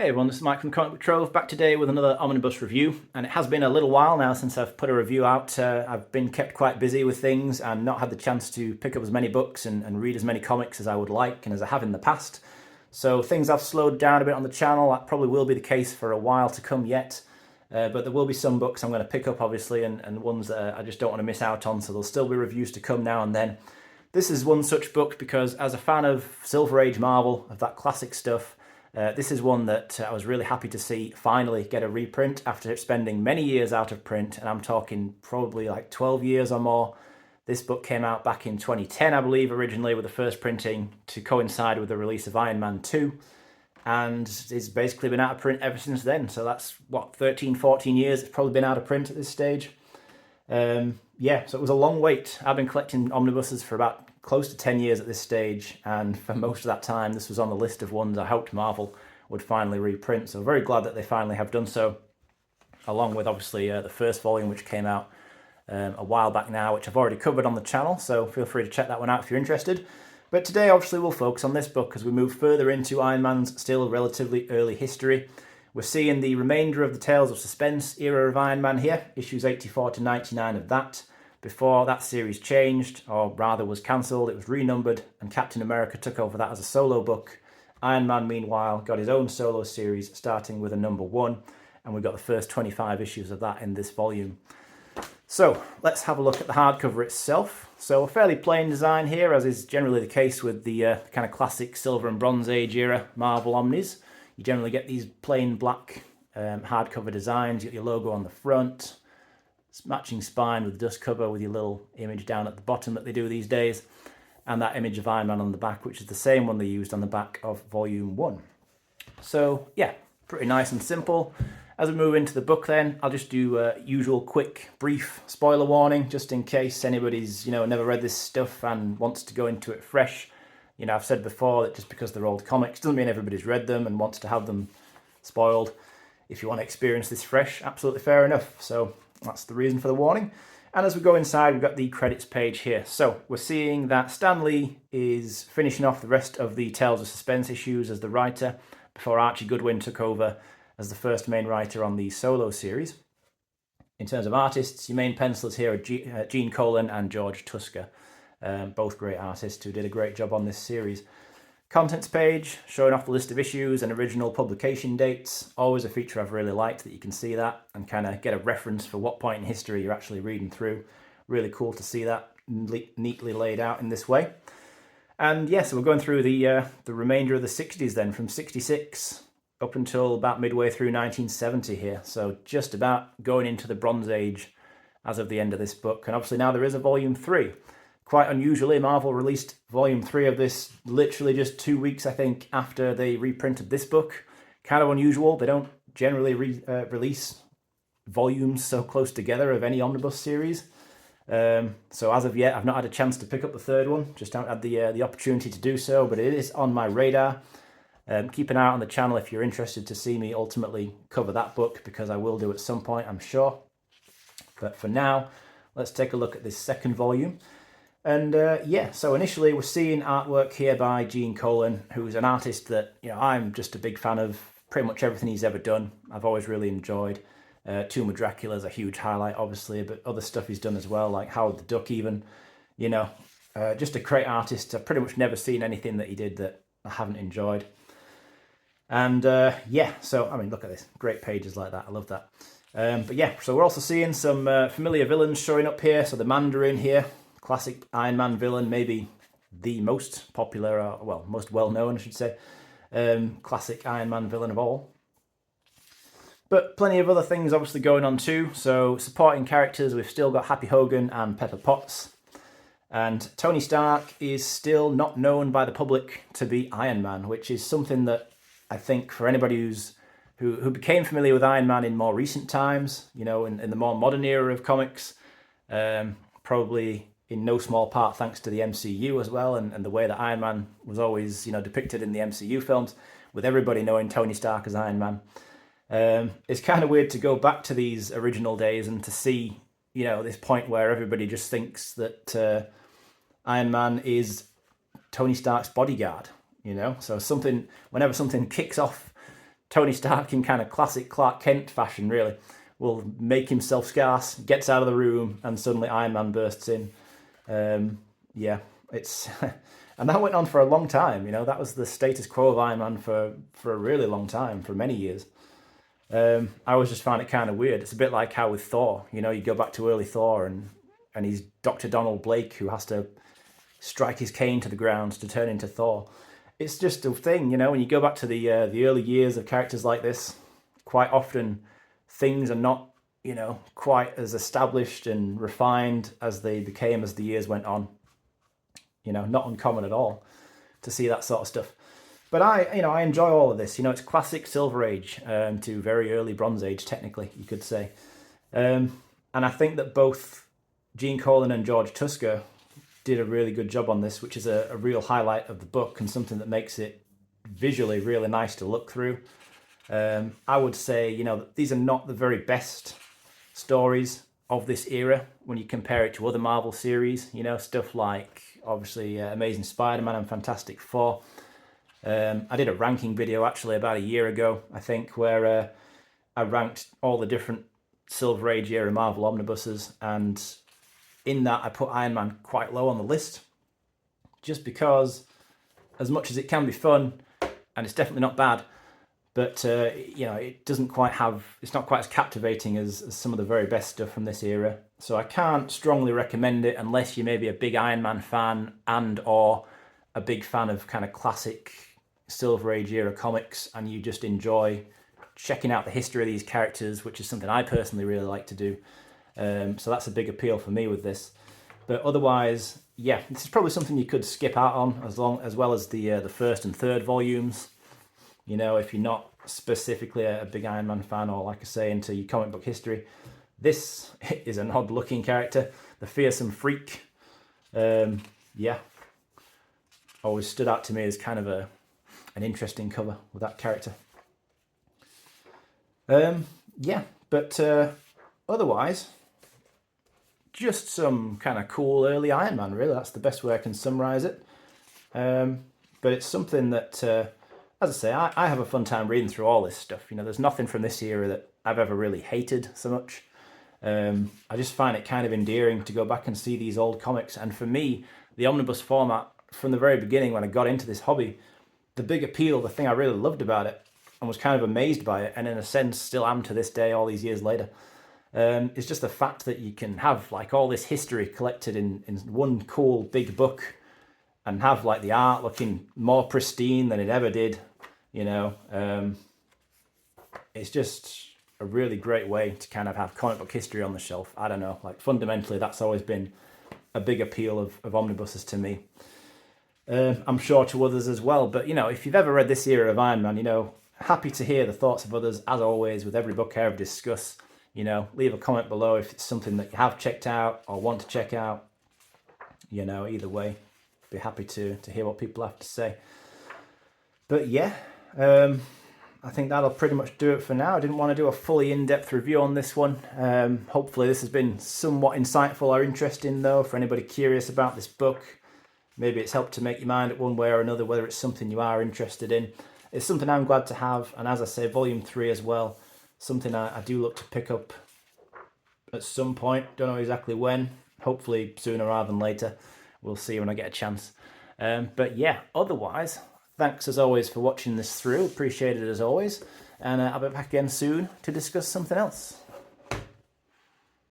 Hey everyone, this is Mike from Comic Book Trove, back today with another Omnibus review, and it has been a little while now since I've put a review out. I've been kept quite busy with things and not had the chance to pick up as many books and read as many comics as I would like and as I have in the past. So things have slowed down a bit on the channel. That probably will be the case for a while to come yet. But there will be some books I'm going to pick up, obviously, and ones that I just don't want to miss out on, so there'll still be reviews to come now and then. This is one such book because as a fan of Silver Age Marvel, of that classic stuff, this is one that I was really happy to see finally get a reprint after spending many years out of print, and I'm talking probably like 12 years or more. This book came out back in 2010, I believe, originally with the first printing to coincide with the release of Iron Man 2, and it's basically been out of print ever since then. So that's, what, 13, 14 years it's probably been out of print at this stage. Yeah, so it was a long wait. I've been collecting omnibuses for about close to 10 years at this stage, and for most of that time this was on the list of ones I hoped Marvel would finally reprint, so very glad that they finally have done so, along with obviously the first volume, which came out a while back now, which I've already covered on the channel, so feel free to check that one out if you're interested. But today obviously we'll focus on this book as we move further into Iron Man's still relatively early history. We're seeing the remainder of the Tales of Suspense era of Iron Man here, issues 84 to 99 of that. Before that series changed, or rather was cancelled, it was renumbered and Captain America took over that as a solo book. Iron Man, meanwhile, got his own solo series starting with a #1, and we've got the first 25 issues of that in this volume. So let's have a look at the hardcover itself. So a fairly plain design here, as is generally the case with the kind of classic Silver and Bronze Age era Marvel Omnis. You generally get these plain black hardcover designs. You get your logo on the front, matching spine with dust cover with your little image down at the bottom that they do these days, and that image of Iron Man on the back, which is the same one they used on the back of Volume 1. So yeah, pretty nice and simple. As we move into the book then, I'll just do a usual quick brief spoiler warning, just in case anybody's never read this stuff and wants to go into it fresh. I've said before that just because they're old comics doesn't mean everybody's read them and wants to have them spoiled. If you want to experience this fresh, absolutely fair enough. So that's the reason for the warning. And as we go inside, we've got the credits page here. So we're seeing that Stan Lee is finishing off the rest of the Tales of Suspense issues as the writer, before Archie Goodwin took over as the first main writer on the solo series. In terms of artists, your main pencilers here are Gene Colan and George Tusker. Both great artists who did a great job on this series. Contents page, showing off the list of issues and original publication dates. Always a feature I've really liked, that you can see that and kind of get a reference for what point in history you're actually reading through. Really cool to see that neatly laid out in this way. And yeah, so we're going through the remainder of the 60s then, from 66 up until about midway through 1970 here. So just about going into the Bronze Age as of the end of this book. And obviously now there is a Volume 3. Quite unusually, Marvel released Volume 3 of this literally just 2 weeks, I think, after they reprinted this book. Kind of unusual. They don't generally release volumes so close together of any omnibus series. So as of yet, I've not had a chance to pick up the third one. Just haven't had the opportunity to do so, but it is on my radar. Keep an eye out on the channel if you're interested to see me ultimately cover that book, because I will do at some point, I'm sure. But for now, let's take a look at this second volume. And yeah, so initially we're seeing artwork here by Gene Colan, who's an artist that I'm just a big fan of pretty much everything he's ever done. I've always really enjoyed. Tomb of Dracula is a huge highlight, obviously, but other stuff he's done as well, like Howard the Duck even. Just a great artist. I've pretty much never seen anything that he did that I haven't enjoyed. And yeah, so I mean, look at this, great pages like that. I love that. But yeah, so we're also seeing some familiar villains showing up here. So the Mandarin here, classic Iron Man villain, maybe the most popular, or well, most well-known, I should say, classic Iron Man villain of all. But plenty of other things obviously going on too. So supporting characters, we've still got Happy Hogan and Pepper Potts. And Tony Stark is still not known by the public to be Iron Man, which is something that I think for anybody who became familiar with Iron Man in more recent times, in the more modern era of comics, probably in no small part thanks to the MCU as well, and the way that Iron Man was always, depicted in the MCU films, with everybody knowing Tony Stark as Iron Man. It's kind of weird to go back to these original days and to see, this point where everybody just thinks that Iron Man is Tony Stark's bodyguard, So whenever something kicks off Tony Stark in kind of classic Clark Kent fashion, really, will make himself scarce, gets out of the room, and suddenly Iron Man bursts in. Yeah, it's and that went on for a long time. You know, that was the status quo of Iron Man for a really long time, for many years. I always just find it kind of weird. It's a bit like how with Thor, you know, you go back to early Thor and he's Dr. Donald Blake who has to strike his cane to the ground to turn into Thor. It's just a thing, you know, when you go back to the early years of characters like this, quite often things are not, you know, quite as established and refined as they became as the years went on. You know, not uncommon at all to see that sort of stuff. But I enjoy all of this. You know, it's classic Silver Age to very early Bronze Age, technically, you could say. And I think that both Gene Colan and George Tusker did a really good job on this, which is a real highlight of the book and something that makes it visually really nice to look through. I would say, you know, these are not the very best stories of this era when you compare it to other Marvel series. You know, stuff like, obviously, Amazing Spider-Man and Fantastic Four. I did a ranking video actually about a year ago, I think, where I ranked all the different Silver Age era Marvel omnibuses, and in that I put Iron Man quite low on the list, just because as much as it can be fun, and it's definitely not bad, but you know, it doesn't quite have, it's not quite as captivating as some of the very best stuff from this era. So I can't strongly recommend it unless you're maybe a big Iron Man fan and or a big fan of kind of classic Silver Age era comics, and you just enjoy checking out the history of these characters, which is something I personally really like to do. So that's a big appeal for me with this. But otherwise, yeah, this is probably something you could skip out on, as well as the first and third volumes. You know, if you're not specifically a big Iron Man fan, or like I say, into your comic book history, this is an odd-looking character, the Fearsome Freak. Yeah, always stood out to me as kind of an interesting cover with that character. Yeah, but otherwise, just some kind of cool early Iron Man, really. That's the best way I can summarize it. But it's something that, as I say, I have a fun time reading through all this stuff. You know, there's nothing from this era that I've ever really hated so much. I just find it kind of endearing to go back and see these old comics. And for me, the omnibus format, from the very beginning when I got into this hobby, the big appeal, the thing I really loved about it and was kind of amazed by it, and in a sense still am to this day all these years later, is just the fact that you can have like all this history collected in one cool big book and have like the art looking more pristine than it ever did. You know, it's just a really great way to kind of have comic book history on the shelf. I don't know, like fundamentally that's always been a big appeal of omnibuses to me. I'm sure to others as well, but you know, if you've ever read this era of Iron Man, you know, happy to hear the thoughts of others, as always, with every book I ever discuss. You know, leave a comment below if it's something that you have checked out or want to check out. You know, either way, be happy to hear what people have to say. But yeah, I think that'll pretty much do it for now. I didn't want to do a fully in-depth review on this one. Hopefully this has been somewhat insightful or interesting, though, for anybody curious about this book. Maybe it's helped to make your mind up one way or another, whether it's something you are interested in. It's something I'm glad to have, and as I say, Volume 3 as well, something I do look to pick up at some point. Don't know exactly when, hopefully sooner rather than later. We'll see when I get a chance. But yeah, otherwise, thanks as always for watching this through. Appreciate it as always. And I'll be back again soon to discuss something else.